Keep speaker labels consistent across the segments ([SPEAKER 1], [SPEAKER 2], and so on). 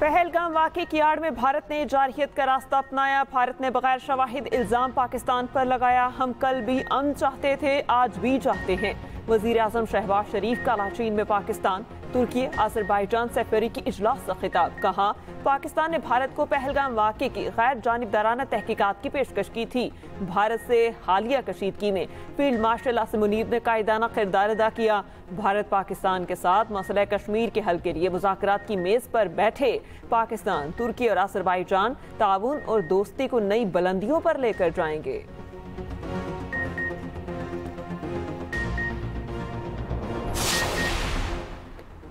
[SPEAKER 1] पहलगाम वाक़े की आड़ में भारत ने जारहियत का रास्ता अपनाया। भारत ने बगैर शवाहिद इल्ज़ाम पाकिस्तान पर लगाया। हम कल भी अमन चाहते थे, आज भी चाहते हैं। वज़ीर आज़म शहबाज शरीफ का लाचीन में पाकिस्तान, तुर्की, आज़रबाईजान सफ़री की इजलास से खिताब। कहा, पाकिस्तान ने भारत को पहलगाम वाक़े की गैर जानिबदाराना तहकीकात की पेशकश की थी। भारत से हालिया कशीदगी में फील्ड मार्शल आसिम मुनीर ने कायदाना किरदार अदा किया। भारत पाकिस्तान के साथ मसला कश्मीर के हल के लिए मुज़ाकरात की मेज़ पर बैठे। पाकिस्तान, तुर्की और आज़रबाईजान ताउन और दोस्ती को नई बुलंदियों पर लेकर जाएंगे।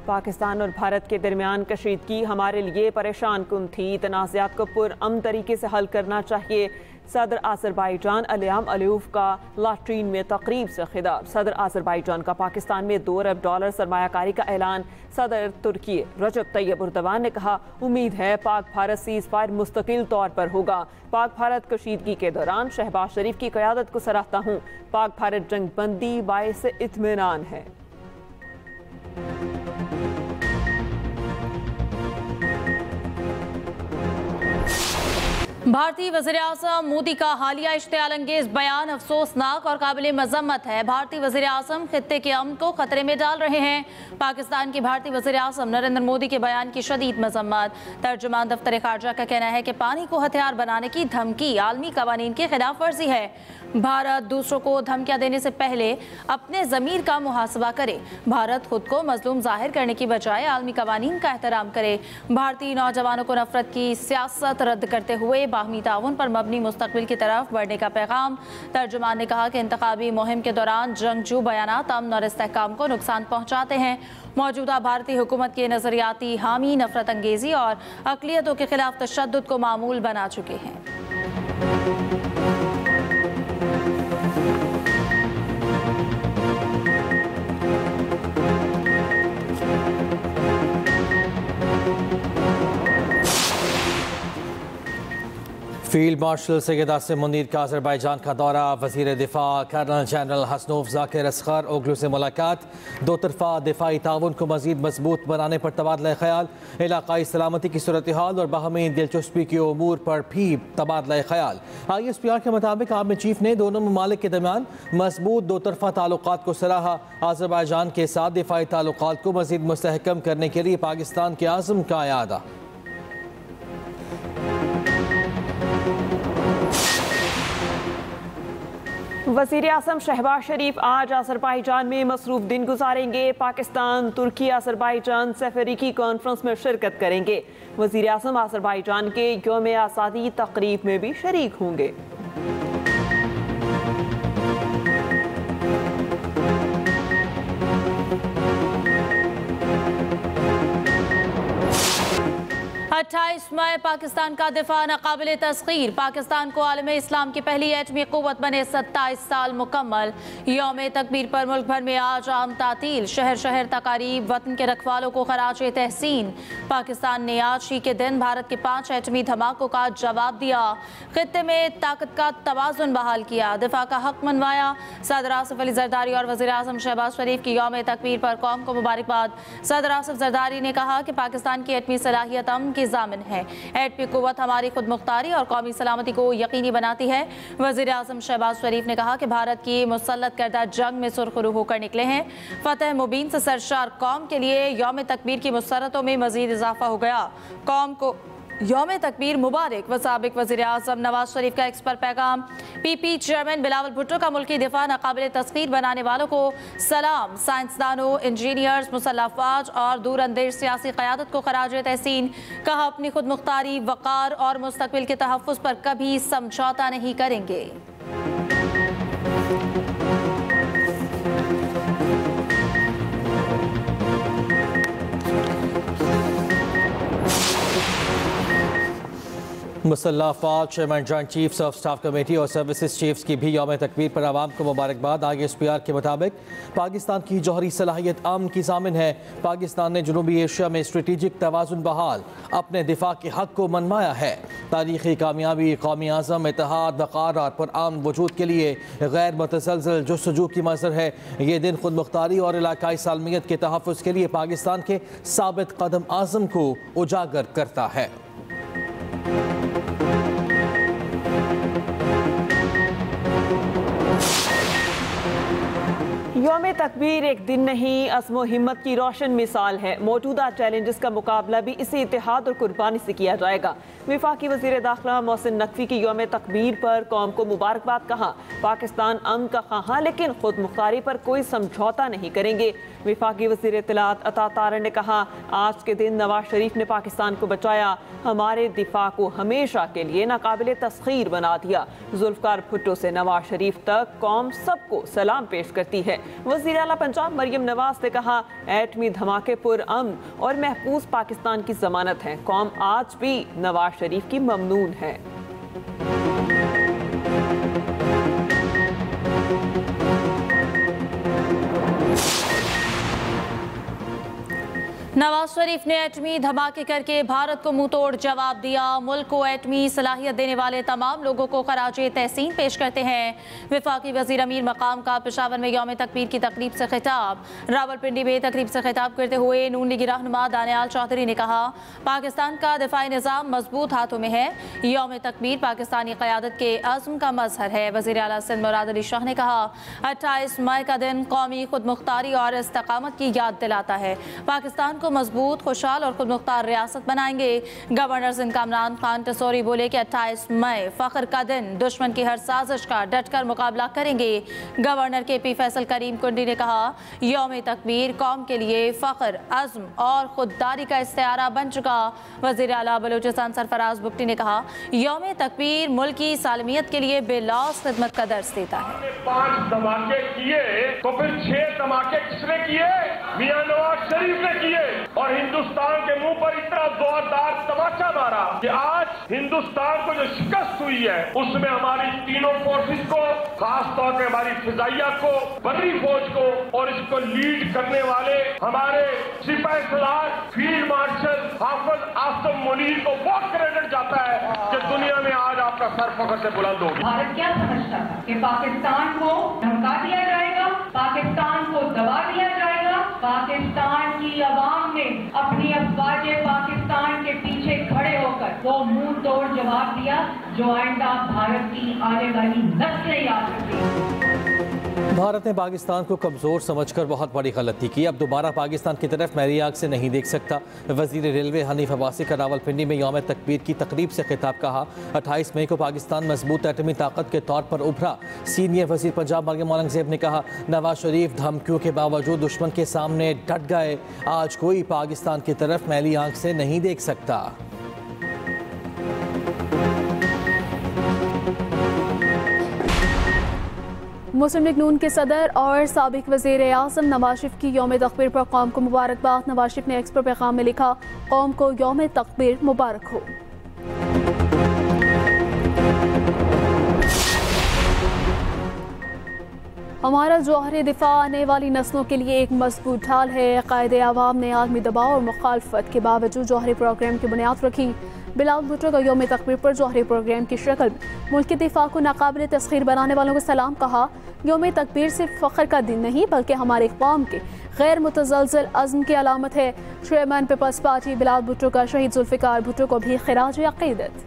[SPEAKER 1] पाकिस्तान और भारत के दरमियान कशीदगी हमारे लिए परेशान कुन थी। तनाज़ात को पुरअमन तरीके से हल करना चाहिए। सदर आज़रबाईजान अलियाम अलियूफ का लाट्रीन में तकरीब से खिताब। सदर आज़रबाईजान का पाकिस्तान में $2 अरब सरमायाकारी का ऐलान। सदर तुर्की रजब तैयब एर्दोगान ने कहा, उम्मीद है पाक भारत सीज़ फायर मुस्तकिल तौर पर होगा। पाक भारत कशीदगी के दौरान शहबाज शरीफ की क़यादत को सराहता हूँ। पाक भारत जंग बंदी बाइस इत्मीनान है।
[SPEAKER 2] भारतीय वज़ीर-ए-आज़म मोदी का हालिया इश्तियाल-अंगेज़ बयान अफसोसनाक और काबिल मज़म्मत है। भारतीय वज़ीर-ए-आज़म खित्ते के अमन को खतरे में डाल रहे हैं। पाकिस्तान के भारतीय वज़ीर-ए-आज़म नरेंद्र मोदी के बयान की शदीद मज़म्मत। तर्जुमान दफ्तर खारजा का कहना है कि पानी को हथियार बनाने की धमकी आलमी कवानीन की खिलाफ वर्जी है। भारत दूसरों को धमकियां देने से पहले अपने ज़मीर का मुहासबा करे। भारत खुद को मजलूम जाहिर करने की बजाय आलमी कवानीन का एहतराम करे। भारतीय नौजवानों को नफरत की सियासत रद्द करते हुए बाहमी ताउन पर मबनी मुस्तकबिल की तरफ बढ़ने का पैगाम। तर्जुमान ने कहा कि इंतखाबी मुहिम के दौरान जंगजू बयानात अमन और इस्तेहकाम को नुकसान पहुँचाते हैं। मौजूदा भारतीय हुकूमत के नजरियाती हामी नफरत अंगेजी और अक़लियतों के खिलाफ तशद्दुद को मामूल बना चुके हैं।
[SPEAKER 3] फील्ड मार्शल सैयद आसिम मुनीर का आज़रबाईजान का दौरा। वज़ीर दिफा कर्नल जनरल हसनौफ ज़ाकिर असगर ओगलू से मुलाकात। दो तरफ़ा दिफाई ताउन को मज़ीद मजबूत बनाने पर तबादला ख्याल। इलाक़ाई सलामती की सूरत हाल और बाहमी दिलचस्पी के उमूर पर भी तबादला ख्याल। ISPR के मुताबिक आर्मी चीफ ने दोनों ममालिक के दरमियान मजबूत दो तरफ़ा ताल्लुकात को सराहा। आज़रबाईजान के साथ दिफाई ताल्लुकात को मज़ीद मुस्तहकम करने के लिए पाकिस्तान के आज़म का यादा।
[SPEAKER 1] वज़ीर आज़म शहबाज शरीफ आज आज़रबाईजान में मसरूफ़ दिन गुजारेंगे। पाकिस्तान, तुर्की, आज़रबाईजान सफ़री की कॉन्फ्रेंस में शिरकत करेंगे। वज़ीर आज़म आज़रबाईजान के यौम आज़ादी तक़रीब में भी शरीक होंगे।
[SPEAKER 2] 28 मई पाकिस्तान का दिफा नाकाबिल तस्खीर। पाकिस्तान को आलम इस्लाम की पहली एटमी क़ुव्वत बने 27 साल मुकम्मल। यौम तकबीर पर मुल्क भर में आज आम तातील। शहर शहर तकारीब, वतन के रखवालों को खराज तहसीन। पाकिस्तान ने आज ही के दिन भारत के 5 एटमी धमाकों का जवाब दिया। खित्ते में ताकत का तवाज़ुन बहाल किया, दिफा का हक मनवाया। सदर आसिफ अली जरदारी और वज़ीर आज़म शहबाज शरीफ की यौम तकबीर पर कौम को मुबारकबाद। सदर आसिफ जरदारी ने कहा कि पाकिस्तान की एटमी सलाहियत अमन की ज़ामिन है। एटमी क़ुव्वत हमारी खुद मुख्तारी और कौमी सलामती को यकीनी बनाती है। वज़ीर आज़म शहबाज शरीफ ने कहा कि भारत की मुसल्लत करदा जंग में सुरखरू होकर निकले हैं। फतह मुबीन से सरशार कौम के लिए यौम तकबीर की मुसरतों में मज़ीद इजाफा हो गया। कौम को यौम तकबीर मुबारक। साबिक़ वज़ीर आज़म नवाज शरीफ का एक्स पर पैगाम। PP चेयरमैन बिलावल भुट्टो का मुल्की दिफा नाकाबिल तस्खीर बनाने वालों को सलाम। साइंसदानों, इंजीनियर्स, मुसल्लह अफ़वाज और दूर अंदेश सियासी क़यादत को खराज तहसीन। कहा, अपनी खुद मुख्तारी, वक़ार और मुस्तक़बिल के तहफ़्फ़ुज़ पर कभी समझौता नहीं करेंगे।
[SPEAKER 3] मुसल्लह अफवाज chairman joint chiefs of staff committee और सर्विसेज चीफ्स की भी यौम तकबीर पर आवाम को मुबारकबाद। आगे SPR के मुताबिक पाकिस्तान की जौहरी सलाहियत अमन की ज़ामिन है। पाकिस्तान ने जनूबी एशिया में स्ट्रेटेजिक तवाज़ुन बहाल अपने दिफा के हक़ को मनवाया है। तारीख़ी कामयाबी कौमी आज़म इत्तेहाद वक़ार और पुरअमन वजूद के लिए गैर मुतसलसल जुस्तजू की मंज़र है। ये दिन खुद मुख्तारी और इलाकाई सालमियत के तहफ़्फ़ुज़ के लिए पाकिस्तान के साबित कदम आज़म को उजागर करता है।
[SPEAKER 1] यौम तकबीर एक दिन नहीं, अज़्म हिम्मत की रोशन मिसाल है। मौजूदा चैलेंजेस का मुकाबला भी इसी इत्तेहाद और कुर्बानी से किया जाएगा। वफाकी वज़ीर दाखिला मोहसिन नकवी की यौम तकबीर पर कौम को मुबारकबाद कहा। पाकिस्तान अमन का ख़्वाह लेकिन खुद मुख्तारी पर कोई समझौता नहीं करेंगे। वफाकी वज़ीर इत्तलात अता तारर ने कहा, आज के दिन नवाज शरीफ ने पाकिस्तान को बचाया, हमारे दिफा को हमेशा के लिए नाकाबिले तस्खीर बना दिया। जुल्फ़िकार भुट्टो से नवाज शरीफ तक कौम सबको सलाम पेश करती है। वज़ीर आला पंजाब मरियम नवाज ने कहा, एटमी धमाके पुरअमन और महफूज पाकिस्तान की ज़मानत है। कौम आज भी नवाज शरीफ की ममनून है।
[SPEAKER 2] नवाज शरीफ ने एटमी धमाके करके भारत को मुंह तोड़ जवाब दिया। मुल्क को एटमी सलाहियत देने वाले तमाम लोगों को खराजे तहसीन पेश करते हैं। वफाकी वज़ीर अमीर मकाम का पेशावर में यौम तकबीर की तकरीब से खिताब। रावलपिंडी में तकरीब से खिताब करते हुए नून लीगी रहनुमा दानियाल चौधरी ने कहा, पाकिस्तान का दिफाई निज़ाम मजबूत हाथों में है। यौम तकबीर पाकिस्तानी क़यादत के अज़्म का मज़हर है। वज़ीर आला सिंध मुराद अली शाह ने कहा, 28 मई का दिन कौमी खुद मुख्तारी और इस्तिक़ामत की याद दिलाता है। पाकिस्तान को मजबूत, खुशहाल और खुद मुख्तार रियासत बनाएंगे। गवर्नर सिंध कामरान खान टसोरी बोले कि 28 मई फ़ख्र का दिन, दुश्मन की हर साजिश का डटकर मुकाबला करेंगे। गवर्नर KP फैसल करीम कुंडी ने कहा, यौम तकबीर कौम के लिए फ़ख्र, अज़्म और खुददारी का इस्तिआरा बन चुका। वज़ीर आला बलूचिस्तान सरफराज बुगटी ने कहा, यौम तकबीर मुल्क की सालमियत के लिए बेलौस खिदमत का दर्स देता है।
[SPEAKER 4] 5 धमाके किए तो फिर 6 धमाके किसने किए? मियां नवाज शरीफ ने किए और हिंदुस्तान के मुंह पर इतना जोरदार तमाचा मारा कि आज हिंदुस्तान को जो शिकस्त हुई है उसमें हमारी तीनों फोर्सेस को, खासतौर पे हमारी फिजाइया को, बर्री फौज को और इसको लीड करने वाले हमारे सिपाही सलार फील्ड मार्शल हाफिज आसिम मुनीर को बहुत क्रेडिट जाता है कि दुनिया में आज आपका सर फख्र से बुलंद हो गया।
[SPEAKER 5] भारत क्या समझता था कि पाकिस्तान को धमका दिया जाएगा, पाकिस्तान को दबा दिया जाएगा। पाकिस्तान की अवाम ने अपनी अफवाज पाकिस्तान के पीछे खड़े होकर वो मुंह तोड़ जवाब दिया जो आइंदा भारत की आने वाली नस्लें याद रखेंगी।
[SPEAKER 3] भारत ने पाकिस्तान को कमज़ोर समझकर बहुत बड़ी गलती की। अब दोबारा पाकिस्तान की तरफ मैरी आंख से नहीं देख सकता। वज़ीर रेलवे हनीफ अब्बासी का रावलपिंडी में यौम तकबीर की तकरीब से खिताब कहा, 28 मई को पाकिस्तान मजबूत एटमी ताकत के तौर पर उभरा। सीनियर वज़ीर पंजाब मरियम औरंगज़ेब ने कहा, नवाज शरीफ धमकियों के बावजूद दुश्मन के सामने डट गए। आज कोई पाकिस्तान की तरफ मैली आंख से नहीं देख सकता।
[SPEAKER 6] मुस्लिम लीग नून के सदर और साबिक वज़ीर आज़म नवाज शरीफ की यौम तकबीर पर कौम को मुबारकबाद। नवाज शरीफ ने एक्स पर पैगाम में लिखा, कौम को यौम तकबीर मुबारक हो। हमारा जौहरी दिफा आने वाली नस्लों के लिए एक मजबूत ढाल है। कायदे आवाम ने आलमी दबाव और मुखालफत के बावजूद जौहरी प्रोग्राम की बुनियाद रखी। बिलावल भुट्टो का यौम तकबीर पर जौहरी प्रोग्राम की शक्ल में मुल्क के दिफा को नाकाबिले तस्खीर बनाने वालों को सलाम कहा। यौम तकबीर सिर्फ फ़ख्र का दिन नहीं बल्कि हमारे क़ौम के गैर मुतज़लज़ल अज़्म की अलामत है। चेयरमैन पीपल्स पार्टी बिलावल भुट्टो का शहीद जुल्फ़िकार भुट्टो को भी खिराज अक़ीदत।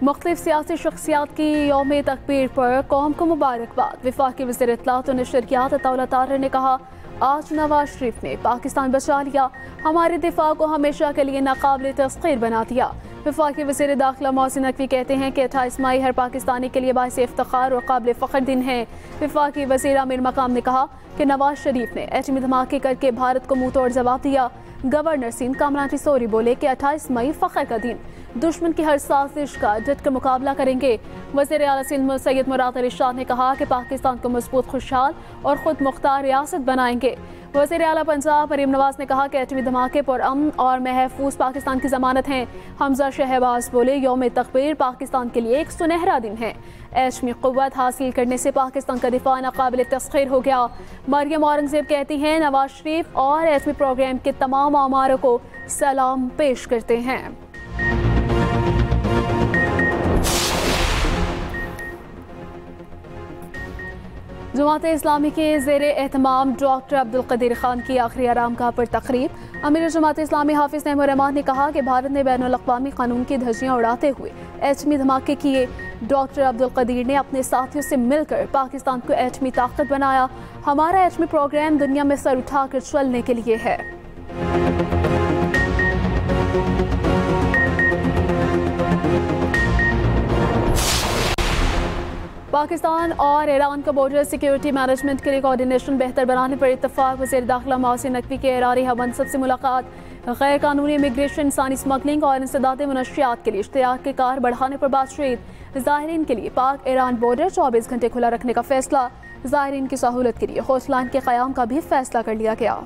[SPEAKER 6] मुख्तलिफ सियासी शख्सियात की यौम तकबीर पर कौम को मुबारकबाद। वफाकी वज़ीर इत्तलात और नशरियात अता तारर ने कहा, आज नवाज शरीफ ने पाकिस्तान बचा लिया, हमारे दिफा को हमेशा के लिए नाकाबिले तस्खीर बना दिया। वफाकी वज़ीर दाखिला मोहसिन नकवी कहते हैं कि 28 मई हर पाकिस्तानी के लिए बाइस इफ्तिखार और काबिल फ़ख्र दिन है। वफाकी वज़ीर अमीर मकाम ने कहा कि नवाज शरीफ ने एटमी धमाके करके भारत को मुंह तोड़ जवाब दिया। गवर्नर सिंध कामरान टसोरी बोले कि 28 मई फ़ख्र का दिन, दुश्मन की हर साजिश का डट कर मुकाबला करेंगे। वज़ीर आला सिंध सैयद मुराद अली शाह ने कहा कि पाकिस्तान को मजबूत, खुशहाल और खुद मुख्तार रियासत बनाएंगे। वज़ीर आला पंजाब मरीम नवाज ने कहा कि एटमी धमाके पर अमन और महफूज पाकिस्तान की जमानत हैं। हमजा शहबाज बोले, यौम तकबीर पाकिस्तान के लिए एक सुनहरा दिन है। एटमी क़ुव्वत हासिल करने से पाकिस्तान का दिफा नाक़ाबिल तस्ख़ीर हो गया। मरियम औरंगज़ेब कहती हैं, नवाज शरीफ और एटमी प्रोग्राम के तमाम आमारों को सलाम पेश करते हैं। जमात इस्लामी के ज़ेर एहतमाम डॉक्टर अब्दुल कदीर खान की आखिरी आरामगाह पर तकरीब। अमीर जमात इस्लामी हाफिज़ नईमुर रहमान ने कहा कि भारत ने बैनुल अक़वामी कानून की धज्जियाँ उड़ाते हुए एटमी धमाके किए। डॉक्टर अब्दुल कदीर ने अपने साथियों से मिलकर पाकिस्तान को एटमी ताकत बनाया। हमारा एटमी प्रोग्राम दुनिया में सर उठाकर चलने के लिए है। पाकिस्तान और ईरान का बॉर्डर सिक्योरिटी मैनेजमेंट के लिए कोऑर्डिनेशन बेहतर बनाने पर इत्तफाक। वज़ीर दाखिला मोहसिन नकवी के एरारी मनसब से मुलाकात। गैर कानूनी इमिग्रेशन, इंसानी स्मगलिंग और इंसदाद मनशियात के लिए इश्तियाक के कार बढ़ाने पर बातचीत। ज़ायरीन के लिए पाक ईरान बॉर्डर 24 घंटे खुला रखने का फैसला। ज़ायरीन की सहूलत के लिए हौस लाइन के क़याम का भी फैसला कर लिया गया।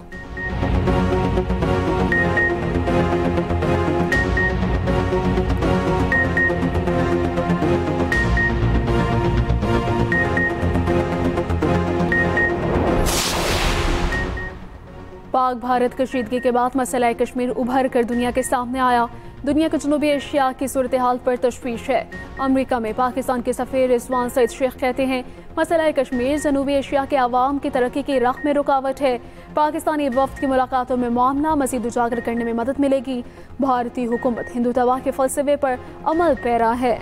[SPEAKER 6] पाक भारत कशीदगी के बाद मसला कश्मीर उभर कर दुनिया के सामने आया। दुनिया के जनूबी एशिया की सूरत हाल पर तशवीश है। अमेरिका में पाकिस्तान के सफ़ीर रिजवान सईद शेख कहते हैं, मसला कश्मीर जनूबी एशिया के अवाम की तरक्की की राह में रुकावट है। पाकिस्तानी वफ्द की मुलाकातों में मामला मज़ीद उजागर करने में मदद मिलेगी। भारतीय हुकूमत हिंदुत्व के फ़लसफ़े पर अमल पैरा है।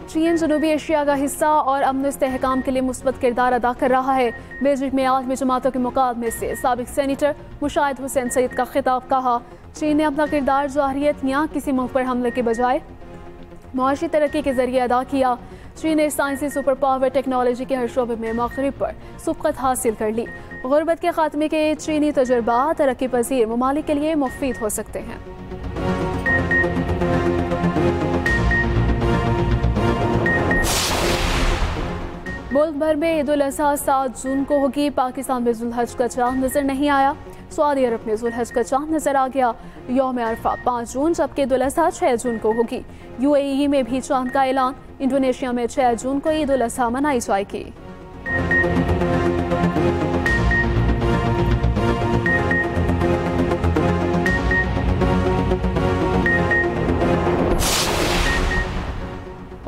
[SPEAKER 6] चीन जनूबी एशिया का हिस्सा और अमन इस्तेहकाम के लिए मुस्बत किरदार अदा कर रहा है। बेजिंग में आलमी जमातों के मुकाबले से साबिक सेनेटर मुशाहिद हुसैन सईद का खिताब कहा। चीन ने अपना किरदार जाहिरियत या किसी मुल्क पर हमले के बजाय मुआशी तरक्की के जरिए अदा किया। चीन ने साइंसी सुपर पावर टेक्नोलॉजी के हर शोबे में मगरिब पर सबकत हासिल कर ली। गुर्बत के खात्मे के चीनी तजुर्बा तरक्की पजीर ममालिक के लिए मुफीद हो सकते हैं। मुल्क भर में ईद उल अज़हा 7 जून को होगी। पाकिस्तान में जुल्हज का चांद नजर नहीं आया। सऊदी अरब में जुल्हज का चांद नजर आ गया। यौम अरफा 5 जून जबकि ईद उल अज़हा 6 जून को होगी। UAE में भी चांद का ऐलान। इंडोनेशिया में 6 जून को ईद उल अज़हा मनाई जाएगी।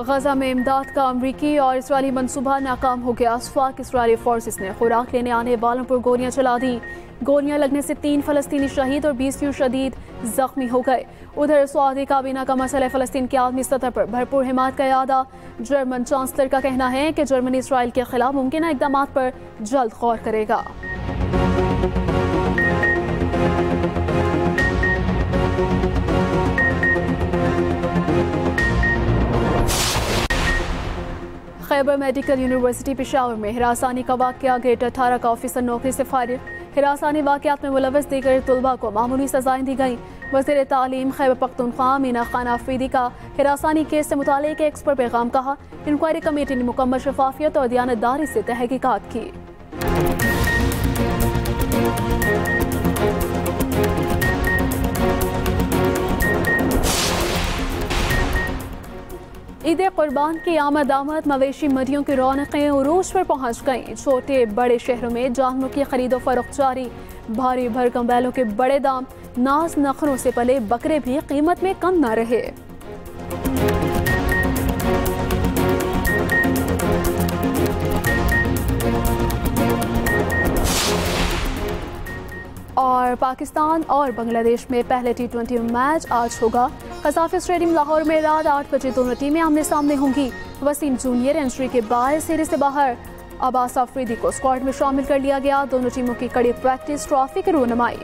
[SPEAKER 6] गजा में इमदाद का अमरीकी और इसराइली मंसूबा नाकाम हो गया। वफाक इसराइली फोर्सेस ने खुराक लेने आने वालों पर गोलियां चला दी। गोलियां लगने से 3 फलस्तीनी शहीद और 20 शदीद जख्मी हो गए। उधर सऊदी काबीना का मसला फ़लस्तीन की आलमी सतह पर भरपूर हिमायत का इरादा। जर्मन चांसलर का कहना है कि जर्मनी इसराइल के खिलाफ मुमकिन इक़दाम पर जल्द गौर करेगा। खैबर मेडिकल यूनिवर्सिटी पेशावर में हिरासानी का वाक़या। ग्रेड 18 का ऑफिसर नौकरी से फारिग। हिरासानी वाक़यात में मुलव्वस दीगर तुलबा को मामूली सजाएं दी गईं। वज़ीर तालीम खैबर पख्तूनख्वा मीना खान आफरीदी का हिरासानी केस से मुताल्लिक़ एक्स पर पैगाम कहा। इंक्वायरी कमेटी ने मुकम्मल शफाफियत और दयानतदारी से तहकीकात की। ईद कुर्बान की आमद मवेशी मंडियों की रौनकें उरूज पर पहुंच गईं। छोटे बड़े शहरों में जानवरों की खरीदो फरोख्त जारी। भारी भरकम बैलों के बड़े दाम। नाज नखरों से पले बकरे भी कीमत में कम न रहे। और पाकिस्तान और बांग्लादेश में पहले T20 मैच आज होगा। कसाफी स्टेडियम लाहौर में रात 8 बजे दोनों टीमें आमने सामने होंगी। वसीम जूनियर इंजरी के बाद सीरीज से बाहर। अब्बास अफरीदी को स्क्वाड में शामिल कर लिया गया। दोनों टीमों की कड़ी प्रैक्टिस ट्रॉफी की रूनुमाई।